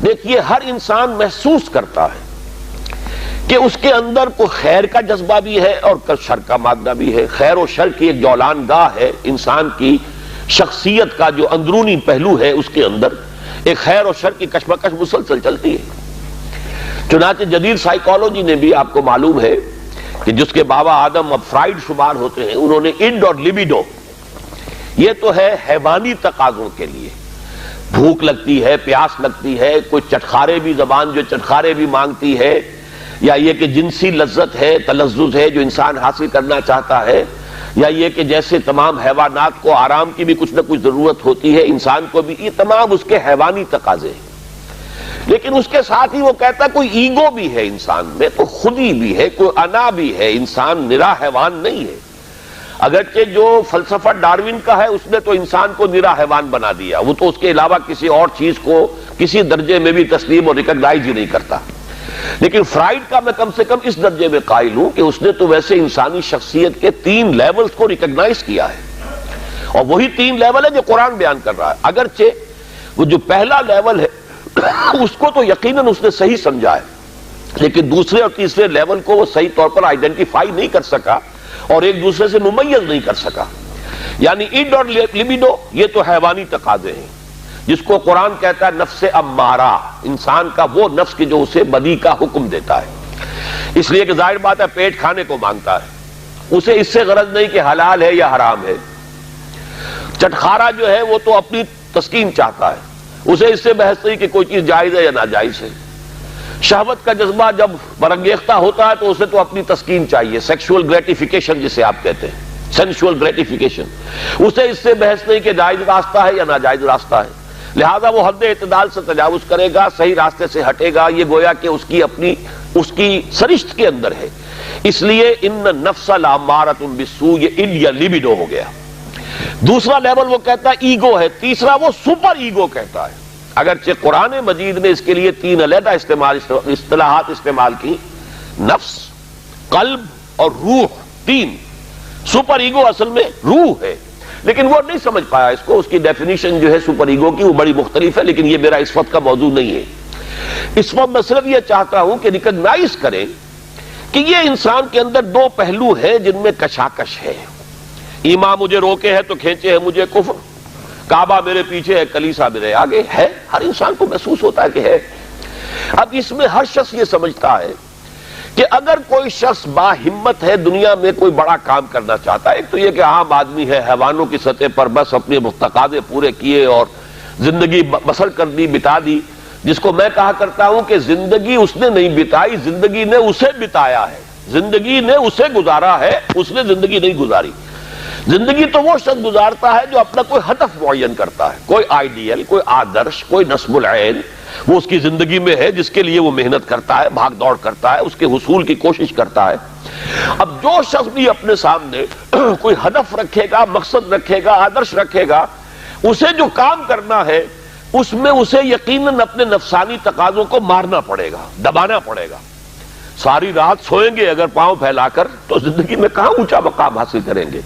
دیکھیے ہر انسان محسوس کرتا ہے کہ اس کے اندر کوئی خیر کا جذبہ بھی ہے اور شر کا مادہ بھی ہے. خیر و شر کی ایک جولان گاہ ہے انسان کی شخصیت کا جو اندرونی پہلو ہے، اس کے اندر ایک خیر و شر کی کشمکش مسلسل چلتی ہے. چنانچہ جدید سائیکالوجی نے بھی، آپ کو معلوم ہے کہ جس کے بابا آدم اب فرائیڈ شمار ہوتے ہیں، انہوں نے انڈ اور لیبیڈو، یہ تو ہے حیوانی تقاضوں کے لیے، بھوک لگتی ہے، پیاس لگتی ہے، کوئی چٹخارے بھی، زبان جو چٹخارے بھی مانگتی ہے، یا یہ کہ جنسی لذت ہے، تلذذ ہے جو انسان حاصل کرنا چاہتا ہے، یا یہ کہ جیسے تمام حیوانات کو آرام کی بھی کچھ نہ کچھ ضرورت ہوتی ہے، انسان کو بھی، یہ تمام اس کے حیوانی تقاضے ہیں. لیکن اس کے ساتھ ہی وہ کہتا ہے کوئی ایگو بھی ہے انسان میں، کوئی خودی بھی ہے، کوئی انا بھی ہے، انسان نرا حیوان نہیں ہے. اگرچہ جو فلسفہ ڈاروین کا ہے اس نے تو انسان کو نرا حیوان بنا دیا، وہ تو اس کے علاوہ کسی اور چیز کو کسی درجے میں بھی تسلیم اور ریکگنائز ہی نہیں کرتا. لیکن فرائیڈ کا میں کم سے کم اس درجے میں قائل ہوں کہ اس نے تو ویسے انسانی شخصیت کے 3 لیولز کو ریکگنائز کیا ہے، اور وہی 3 لیول ہے جو قرآن بیان کر رہا ہے. اگرچہ وہ جو پہلا لیول ہے اس کو تو یقیناً اس نے صحیح سمجھا ہے، لیکن دوسرے اور تیسرے لیول کو وہ صحیح طور پر آئیڈینٹیفائی نہیں کر سکا اور ایک دوسرے سے ممیز نہیں کر سکا. یعنی انڈ اور لیبیڈو یہ تو حیوانی تقاضے ہیں، جس کو قرآن کہتا ہے نفس امارہ، انسان کا وہ نفس کہ جو اسے بدی کا حکم دیتا ہے. اس لیے کہ ظاہر بات ہے پیٹ کھانے کو مانگتا ہے، اسے اس سے غرض نہیں کہ حلال ہے یا حرام ہے. چٹخارا جو ہے وہ تو اپنی تسکین چاہتا ہے، اسے اس سے بحث نہیں کہ کوئی چیز جائز ہے یا ناجائز ہے. شہوت کا جذبہ جب برانگیختہ ہوتا ہے تو اسے تو اپنی تسکین چاہیے، سیکشول گریٹیفیکیشن جسے آپ کہتے ہیں، سینشول گریٹیفیکیشن. اسے اس سے بحث نہیں کہ جائز راستہ ہے یا ناجائز راستہ ہے، لہذا وہ حد اعتدال سے تجاوز کرے گا، صحیح راستے سے ہٹے گا. یہ گویا کہ اس کی سرشت کے اندر ہے. اس لیے ان النفس لامارۃ بالسوء، یہ انڈ یا لیبیڈو ہو گیا. دوسرا لیول وہ کہتا ہے ایگو ہے، تیسرا وہ سپر ایگو کہتا ہے. اگرچہ قرآن مجید نے اس کے لیے 3 علیحدہ اصطلاحات استعمال کی، نفس، قلب اور روح. 3. سپر ایگو اصل میں روح ہے، لیکن وہ نہیں سمجھ پایا اس کو. اس کی ڈیفینیشن جو ہے سپر ایگو کی وہ بڑی مختلف ہے، لیکن یہ میرا اس وقت کا موضوع نہیں ہے. اس وقت میں صرف یہ چاہتا ہوں کہ ریکگنائز کریں کہ یہ انسان کے اندر 2 پہلو ہیں جن میں کشاکش ہے. ایمان مجھے روکے ہے تو کھینچے ہے مجھے کفر، کعبہ میرے پیچھے ہے کلیسا میرے آگے ہے. ہر انسان کو محسوس ہوتا ہے کہ ہے. اب اس میں ہر شخص یہ سمجھتا ہے کہ اگر کوئی شخص با ہمت ہے، دنیا میں کوئی بڑا کام کرنا چاہتا ہے، ایک تو یہ کہ عام آدمی ہے، حیوانوں کی سطح پر بس اپنے تقاضے پورے کیے اور زندگی بسر کر دی، بتا دی، جس کو میں کہا کرتا ہوں کہ زندگی اس نے نہیں بتائی، زندگی نے اسے بتایا ہے. زندگی نے اسے گزارا ہے، اس نے زندگی نہیں گزاری. زندگی تو وہ شخص گزارتا ہے جو اپنا کوئی ہدف معین کرتا ہے، کوئی آئیڈیل، کوئی آدرش، کوئی نصب العین وہ اس کی زندگی میں ہے، جس کے لیے وہ محنت کرتا ہے، بھاگ دوڑ کرتا ہے، اس کے حصول کی کوشش کرتا ہے. اب جو شخص بھی اپنے سامنے کوئی ہدف رکھے گا، مقصد رکھے گا، آدرش رکھے گا، اسے جو کام کرنا ہے اس میں اسے یقیناً اپنے نفسانی تقاضوں کو مارنا پڑے گا، دبانا پڑے گا. ساری رات سوئیں گے اگر پاؤں پھیلا کر تو زندگی میں کہاں اونچا مقام حاصل کریں گے.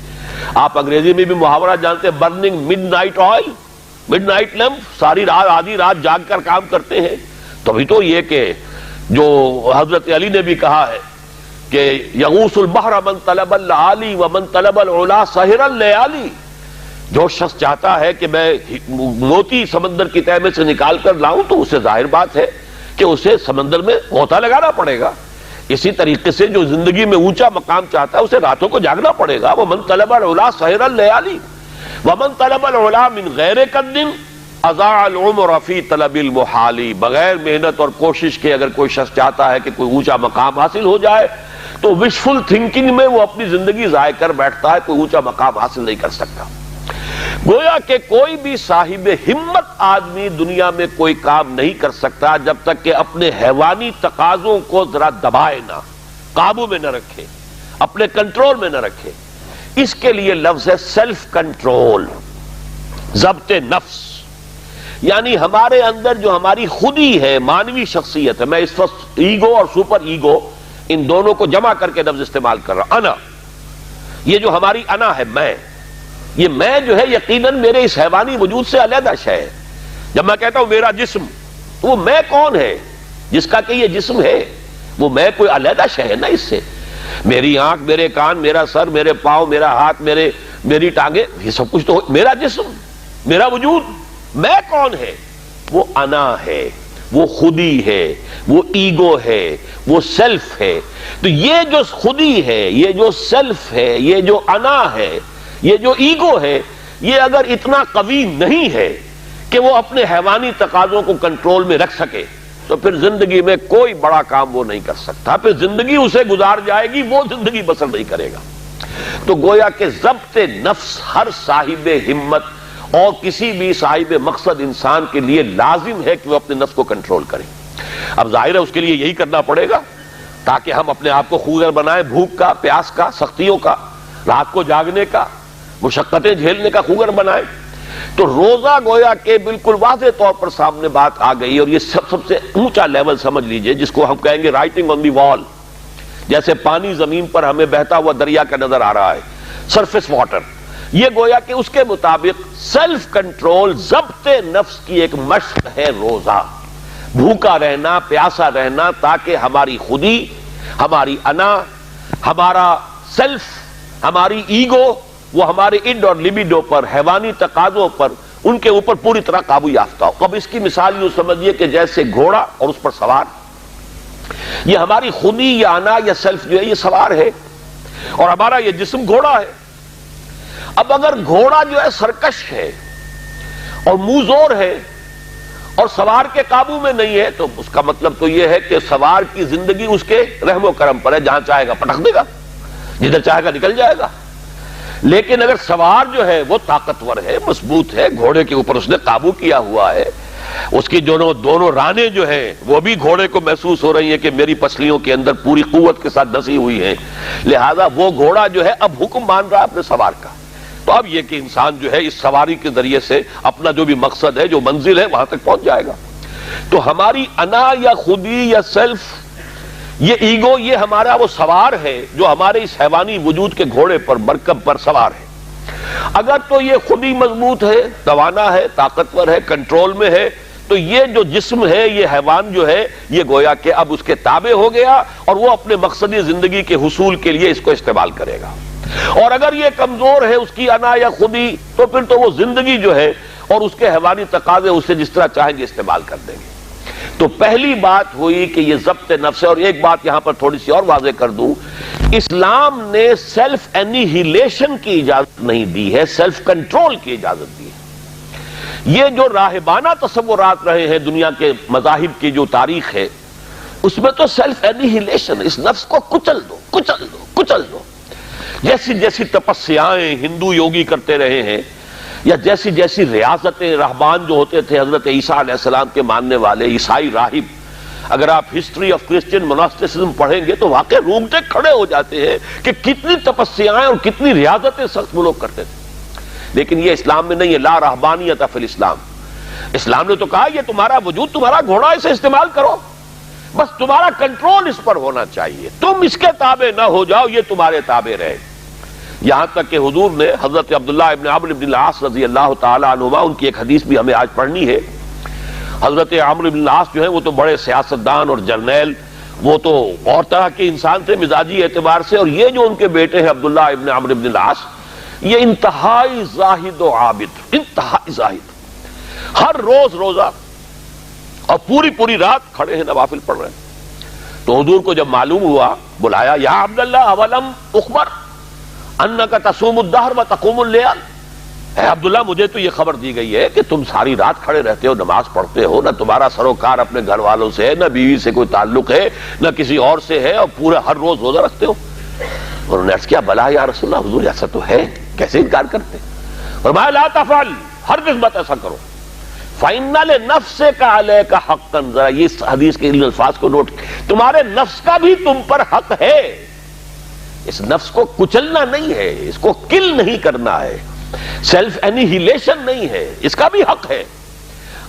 آپ انگریزی میں بھی محاورہ جانتے ہیں، burning mid night oil, mid night lamp, ساری رات آدھی رات جاگ کر کام کرتے ہیں. تبھی تو یہ کہ جو حضرت علی نے بھی کہا ہے کہ یغوث البحر من طلب العالی ومن طلب العلا سہر اللیالی. جو شخص چاہتا ہے کہ میں موتی سمندر کی تہہ میں سے نکال کر لاؤں تو اسے ظاہر بات ہے کہ اسے سمندر میں غوطہ لگانا پڑے گا. اسی طریقے سے جو زندگی میں اونچا مقام چاہتا ہے اسے راتوں کو جاگنا پڑے گا. ومن طلب العلا سہر اللیالی ومن طلب العلا من غیر قد اضاع العمر فی طلب المحال. بغیر محنت اور کوشش کے اگر کوئی شخص چاہتا ہے کہ کوئی اونچا مقام حاصل ہو جائے تو وشفل تھنکنگ میں وہ اپنی زندگی ضائع کر بیٹھتا ہے، کوئی اونچا مقام حاصل نہیں کر سکتا. گویا کہ کوئی بھی صاحب ہمت آدمی دنیا میں کوئی کام نہیں کر سکتا جب تک کہ اپنے حیوانی تقاضوں کو ذرا دبائے نہ، قابو میں نہ رکھے، اپنے کنٹرول میں نہ رکھے. اس کے لیے لفظ ہے سیلف کنٹرول، ضبط نفس. یعنی ہمارے اندر جو ہماری خودی ہے، مانوی شخصیت ہے، میں اس وقت ایگو اور سپر ایگو ان دونوں کو جمع کر کے لفظ استعمال کر رہا ہوں. انا، یہ جو ہماری انا ہے، میں، یہ میں جو ہے یقیناً میرے اس حیوانی وجود سے علیحدہ شے ہے. جب میں کہتا ہوں میرا جسم، وہ میں کون ہے جس کا کہ یہ جسم ہے؟ وہ میں کوئی علیحدہ شے ہے نا اس سے. میری آنکھ، میرے کان، میرا سر، میرے پاؤں، میرا ہاتھ، میری ٹانگیں، یہ سب کچھ تو میرا جسم، میرا وجود. میں کون ہے؟ وہ انا ہے، وہ خودی ہے، وہ ایگو ہے، وہ سیلف ہے. تو یہ جو خودی ہے، یہ جو سیلف ہے، یہ جو انا ہے، یہ جو ایگو ہے، یہ اگر اتنا قوی نہیں ہے کہ وہ اپنے حیوانی تقاضوں کو کنٹرول میں رکھ سکے تو پھر زندگی میں کوئی بڑا کام وہ نہیں کر سکتا. پھر زندگی اسے گزار جائے گی، وہ زندگی بسر نہیں کرے گا. تو گویا کہ ضبط نفس ہر صاحب ہمت اور کسی بھی صاحب مقصد انسان کے لیے لازم ہے کہ وہ اپنے نفس کو کنٹرول کرے. اب ظاہر ہے اس کے لیے یہی کرنا پڑے گا تاکہ ہم اپنے آپ کو خوگر بنائیں، بھوک کا، پیاس کا، سختیوں کا، رات کو جاگنے کا، مشقتیں جھیلنے کا خوگر بنائیں. تو روزہ گویا کہ بالکل واضح طور پر سامنے بات آ گئی، اور یہ سب سے اونچا لیول سمجھ لیجئے جس کو ہم کہیں گے رائٹنگ آن دی وال. جیسے پانی زمین پر ہمیں بہتا ہوا دریا کا نظر آ رہا ہے، سرفیس واٹر، یہ گویا کہ اس کے مطابق سیلف کنٹرول، ضبط نفس کی ایک مشق ہے روزہ. بھوکا رہنا، پیاسا رہنا، تاکہ ہماری خودی، ہماری انا، ہمارا سیلف، ہماری ایگو، وہ ہمارے اڈ اور لیبیڈو پر، حیوانی تقاضوں پر، ان کے اوپر پوری طرح قابو یافتہ ہو. اب اس کی مثال یوں سمجھیے کہ جیسے گھوڑا اور اس پر سوار. یہ ہماری خودی یا انا یا سیلف جو ہے یہ سوار ہے، اور ہمارا یہ جسم گھوڑا ہے. اب اگر گھوڑا جو ہے سرکش ہے اور منہ زور ہے اور سوار کے قابو میں نہیں ہے، تو اس کا مطلب تو یہ ہے کہ سوار کی زندگی اس کے رحم و کرم پر ہے، جہاں چاہے گا پٹک دے گا، جدھر چاہے گا نکل جائے گا. لیکن اگر سوار جو ہے وہ طاقتور ہے، مضبوط ہے، گھوڑے کے اوپر اس نے قابو کیا ہوا ہے، اس کی دونوں رانے جو ہیں وہ بھی گھوڑے کو محسوس ہو رہی ہیں کہ میری پسلیوں کے اندر پوری قوت کے ساتھ دسی ہوئی ہیں، لہذا وہ گھوڑا جو ہے اب حکم مان رہا ہے اپنے سوار کا. تو اب یہ کہ انسان جو ہے اس سواری کے ذریعے سے اپنا جو بھی مقصد ہے، جو منزل ہے، وہاں تک پہنچ جائے گا. تو ہماری انا یا خودی یا سیلف، یہ ایگو، یہ ہمارا وہ سوار ہے جو ہمارے اس حیوانی وجود کے گھوڑے پر، مرکب پر سوار ہے. اگر تو یہ خودی مضبوط ہے، توانا ہے، طاقتور ہے، کنٹرول میں ہے، تو یہ جو جسم ہے، یہ حیوان جو ہے، یہ گویا کہ اب اس کے تابع ہو گیا اور وہ اپنے مقصدی زندگی کے حصول کے لیے اس کو استعمال کرے گا. اور اگر یہ کمزور ہے اس کی انا یا خودی، تو پھر تو وہ زندگی جو ہے اور اس کے حیوانی تقاضے اسے جس طرح چاہیں گے استعمال کر دیں گے. تو پہلی بات ہوئی کہ یہ ضبط نفس ہے. اور ایک بات یہاں پر تھوڑی سی اور واضح کر دوں، اسلام نے سیلف انیہیلیشن کی اجازت نہیں دی ہے، سیلف کنٹرول کی اجازت دی ہے. یہ جو راہبانہ تصورات رہے ہیں دنیا کے مذاہب کی جو تاریخ ہے، اس میں تو سیلف انیہیلیشن، اس نفس کو کچل دو، کچل دو، کچل دو. جیسی جیسی تپسیائیں ہندو یوگی کرتے رہے ہیں، یا جیسی جیسی ریاضتیں رہبان جو ہوتے تھے حضرت عیسیٰ علیہ السلام کے ماننے والے عیسائی راہب، اگر آپ ہسٹری آف کرسچین موناسٹسزم پڑھیں گے تو واقعی رومتے کھڑے ہو جاتے ہیں کہ کتنی تپسیائیں اور کتنی ریاضتیں سخت وہ لوگ کرتے تھے. لیکن یہ اسلام میں نہیں ہے. لا رہبانیت فی الاسلام. اسلام نے تو کہا یہ تمہارا وجود تمہارا گھوڑا، اسے استعمال کرو، بس تمہارا کنٹرول اس پر ہونا چاہیے، تم اس کے تابع نہ ہو جاؤ، یہ تمہارے تابع رہے. یہاں تک کہ حضور نے حضرت عبداللہ ابن عمرو بن العاص رضی اللہ تعالی عنہما، ان کی ایک حدیث بھی ہمیں آج پڑھنی ہے. حضرت عمرو بن العاص جو ہیں وہ تو بڑے سیاستدان اور جرنیل، وہ تو اور طرح کے انسان تھے مزاجی اعتبار سے، اور یہ جو ان کے بیٹے ہیں عبداللہ ابن عمرو بن العاص، یہ انتہائی زاہد و عابد، انتہائی زاہد، ہر روز روزہ اور پوری رات کھڑے ہیں، نوافل پڑھ رہے ہیں. تو حضور کو جب معلوم ہوا، بلایا، یا عبداللہ اولم اخبر انک تصوم الدہر وتقوم اللیل. اے عبداللہ، مجھے تو یہ خبر دی گئی ہے کہ تم ساری رات کھڑے رہتے ہو، نماز پڑھتے ہو، نہ تمہارا سروکار اپنے گھر والوں سے ہے، نہ بیوی سے کوئی تعلق ہے، نہ کسی اور سے ہے، اور پورا ہر روز روزہ رکھتے ہو. انہوں نے عرض کیا، بلا یا رسول اللہ، حضور ایسا تو ہے، کیسے انکار کرتے؟ فرمایا لا تفعل، ہرگز مت ایسا کرو. فَإِنَّ لِنَفْسِكَ عَلَيْكَ حَقًّا. ذرا یہ حدیث کے ان الفاظ کو نوٹ، تمہارے نفس کا بھی تم پر حق ہے. اس نفس کو کچلنا نہیں ہے، اس کو کل نہیں کرنا ہے، سیلف انیہیلیشن نہیں ہے، اس کا بھی حق ہے.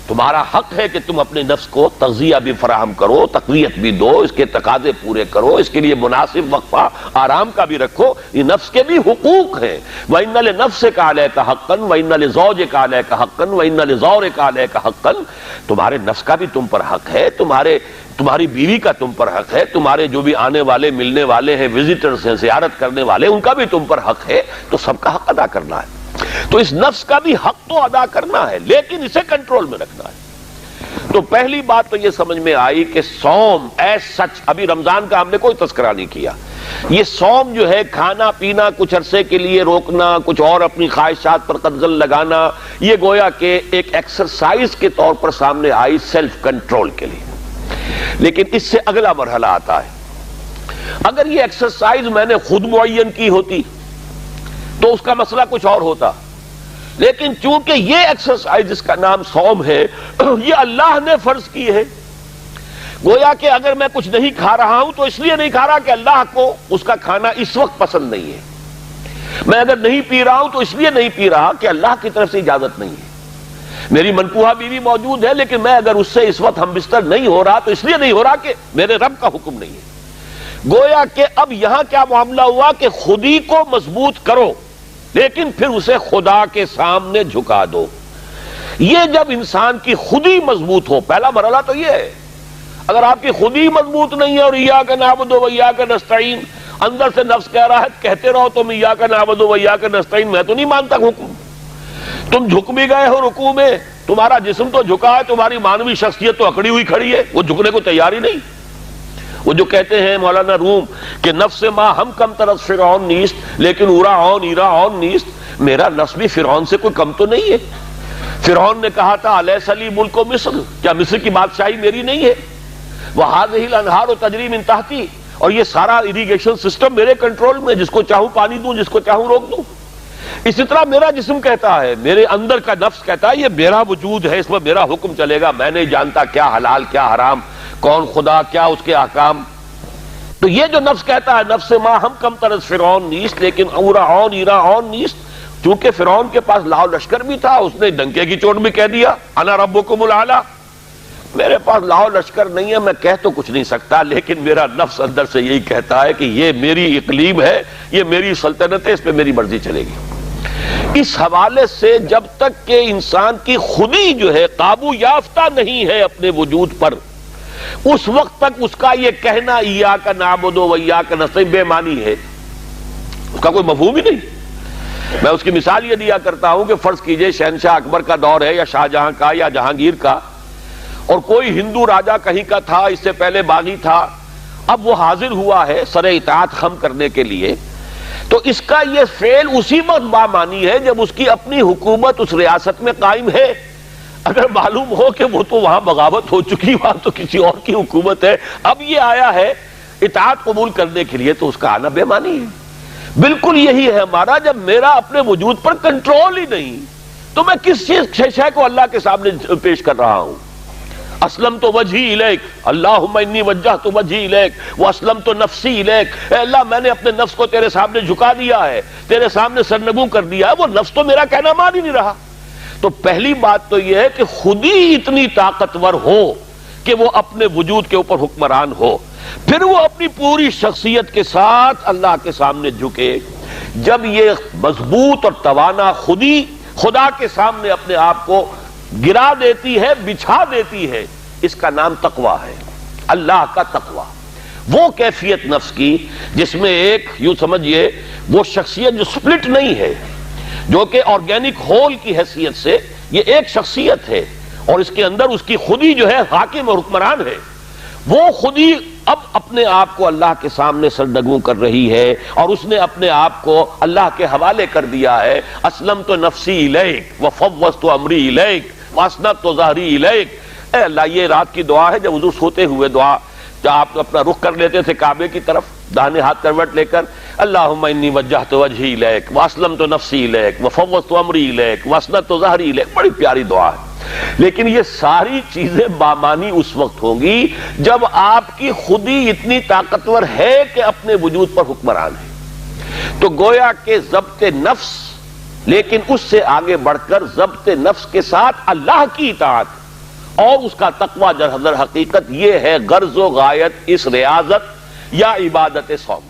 تمہارا حق ہے کہ تم اپنے نفس کو تغذیہ بھی فراہم کرو، تقویت بھی دو، اس کے تقاضے پورے کرو، اس کے لیے مناسب وقفہ آرام کا بھی رکھو، یہ نفس کے بھی حقوق ہیں۔ وَإِنَّ لِنَفْسِكَ عَلَيْكَ حَقًّا وَإِنَّ لِزَوْجِكَ عَلَيْكَ حَقًّا وَإِنَّ لِزَوْرِكَ عَلَيْكَ حَقًّا، تمہارے نفس کا بھی تم پر حق ہے، تمہاری بیوی کا تم پر حق ہے، تمہارے جو بھی آنے والے ملنے والے ہیں، وزٹرز ہیں، زیارت کرنے والے، ان کا بھی تم پر حق ہے، تو سب کا حق ادا کرنا ہے۔ تو اس نفس کا بھی حق تو ادا کرنا ہے، لیکن اسے کنٹرول میں رکھنا ہے۔ تو پہلی بات تو یہ سمجھ میں آئی کہ صوم ایز سچ، ابھی رمضان کا ہم نے کوئی تذکرہ نہیں کیا، یہ صوم جو ہے کھانا پینا کچھ عرصے کے لیے روکنا، کچھ اور اپنی خواہشات پر قدغن لگانا، یہ گویا کہ ایک ایکسرسائز کے طور پر سامنے آئی سیلف کنٹرول کے لیے۔ لیکن اس سے اگلا مرحلہ آتا ہے، اگر یہ ایکسرسائز میں نے خود معین کی ہوتی تو اس کا مسئلہ کچھ اور ہوتا، لیکن چونکہ یہ ایکسرسائز جس کا نام صوم ہے یہ اللہ نے فرض کی ہے، گویا کہ اگر میں کچھ نہیں کھا رہا ہوں تو اس لیے نہیں کھا رہا کہ اللہ کو اس کا کھانا اس وقت پسند نہیں ہے، میں اگر نہیں پی رہا ہوں تو اس لیے نہیں پی رہا کہ اللہ کی طرف سے اجازت نہیں ہے، میری منکوحہ بیوی موجود ہے لیکن میں اگر اس سے اس وقت ہم بستر نہیں ہو رہا تو اس لیے نہیں ہو رہا کہ میرے رب کا حکم نہیں ہے۔ گویا کہ اب یہاں کیا معاملہ ہوا کہ خودی کو مضبوط کرو لیکن پھر اسے خدا کے سامنے جھکا دو۔ یہ جب انسان کی خودی مضبوط ہو، پہلا مرحلہ تو یہ ہے، اگر آپ کی خودی مضبوط نہیں ہے اور ایاک نعبد و ایاک نستعین، اندر سے نفس کہہ رہا ہے کہتے رہو تم ایاک نعبد و ایاک نستعین، میں تو نہیں مانتا حکم، تم جھک بھی گئے ہو رکوع میں، تمہارا جسم تو جھکا ہے، تمہاری مانوی شخصیت تو اکڑی ہوئی کھڑی ہے، وہ جھکنے کو تیار ہی نہیں۔ وہ جو کہتے ہیں مولانا روم کہ نفس ما ہم کم طرف فرعون نیست لیکن اورا اون ایرا اون نیست، میرا نفس بھی فرعون سے کوئی کم تو نہیں ہے۔ فرعون نے کہا تھا الیس لی ملک مصر، کیا مصر کی بادشاہی میری نہیں ہے؟ وہذہ الانہار تجری من تحتی، اور یہ سارا اریگیشن سسٹم میرے کنٹرول میں، جس کو چاہوں پانی دوں، جس کو چاہوں روک دوں۔ اسی طرح میرا جسم کہتا ہے، میرے اندر کا نفس کہتا ہے یہ میرا وجود ہے، اس میں میرا حکم چلے گا، میں نہیں جانتا کیا حلال کیا حرام، کون خدا کیا اس کے احکام۔ تو یہ جو نفس کہتا ہے نفس ما ہم کم طرز فرعون نیست لیکن اورا اون ایرا اون نیست، چونکہ فرعون کے پاس لاؤ لشکر بھی تھا، اس نے ڈنکے کی چوٹ بھی کہہ دیا انا ربکم الاعلی، میرے پاس لاؤ لشکر نہیں ہے، میں کہہ تو کچھ نہیں سکتا، لیکن میرا نفس اندر سے یہی کہتا ہے کہ یہ میری اقلیم ہے، یہ میری سلطنت ہے، اس پہ میری مرضی چلے گی۔ اس حوالے سے جب تک کہ انسان کی خودی جو ہے قابو یافتہ نہیں ہے اپنے وجود پر، اس وقت تک اس کا یہ کہنا ایاک نعبد و ایاک نستعین بے معنی ہے، اس کا کوئی مفہوم ہی نہیں۔ میں اس کی مثال یہ دیا کرتا ہوں کہ فرض کیجئے شہنشاہ اکبر کا دور ہے یا شاہجہاں کا یا جہانگیر کا، اور کوئی ہندو راجہ کہیں کا تھا، اس سے پہلے باغی تھا، اب وہ حاضر ہوا ہے سر اطاعت خم کرنے کے لیے، تو اس کا یہ فعل اسی وقت بامانی ہے جب اس کی اپنی حکومت اس ریاست میں قائم ہے۔ اگر معلوم ہو کہ وہ تو وہاں بغاوت ہو چکی، وہاں تو کسی اور کی حکومت ہے، اب یہ آیا ہے اطاعت قبول کرنے کے لیے، تو اس کا آنا بے معنی ہے۔ بالکل یہی ہے ہمارا، جب میرا اپنے وجود پر کنٹرول ہی نہیں تو میں کس شے کو اللہ کے سامنے پیش کر رہا ہوں۔ اسلمت وجہی الیک اللہم انی وجہت وجہی الیک واسلمت نفسی الیک، اے اللہ میں نے اپنے نفس کو تیرے سامنے جھکا دیا ہے، تیرے سامنے سرنگوں کر دیا ہے، وہ نفس تو میرا کہنا مان ہی نہیں رہا۔ تو پہلی بات تو یہ ہے کہ خود ہی اتنی طاقتور ہو کہ وہ اپنے وجود کے اوپر حکمران ہو، پھر وہ اپنی پوری شخصیت کے ساتھ اللہ کے سامنے جھکے۔ جب یہ مضبوط اور توانا خودی خدا کے سامنے اپنے آپ کو گرا دیتی ہے، بچھا دیتی ہے، اس کا نام تقویٰ ہے، اللہ کا تقویٰ، وہ کیفیت نفس کی جس میں ایک یوں سمجھئے وہ شخصیت جو سپلٹ نہیں ہے، جو کہ آرگینک ہول کی حیثیت سے یہ ایک شخصیت ہے، اور اس کے اندر اس کی خودی جو ہے حاکم اور حکمران ہے، وہ خودی اب اپنے آپ کو اللہ کے سامنے سرڈگوں کر رہی ہے، اور اس نے اپنے آپ کو اللہ کے حوالے کر دیا ہے۔ اسلمت نفسی الیک وفوضت امری الیک واسنت ظہری الیک۔ اے اللہ، یہ رات کی دعا ہے، جب حضور سوتے ہوئے دعا جب آپ اپنا رخ کر لیتے تھے کعبے کی طرف داہنے ہاتھ کروٹ لے کر، اللہم انی وجہت وجہی الیک واسلمت نفسی الیک وفوضت امری الیک واسنت ظہری الیک، بڑی پیاری دعا ہے۔ لیکن یہ ساری چیزیں بامانی اس وقت ہوں گی جب آپ کی خودی اتنی طاقتور ہے کہ اپنے وجود پر حکمران ہے۔ تو گویا کہ ضبط نفس، لیکن اس سے آگے بڑھ کر ضبط نفس کے ساتھ اللہ کی اطاعت، اور اس کا تقوی در حقیقت یہ ہے غرض و غایت اس ریاضت یا عبادت صوم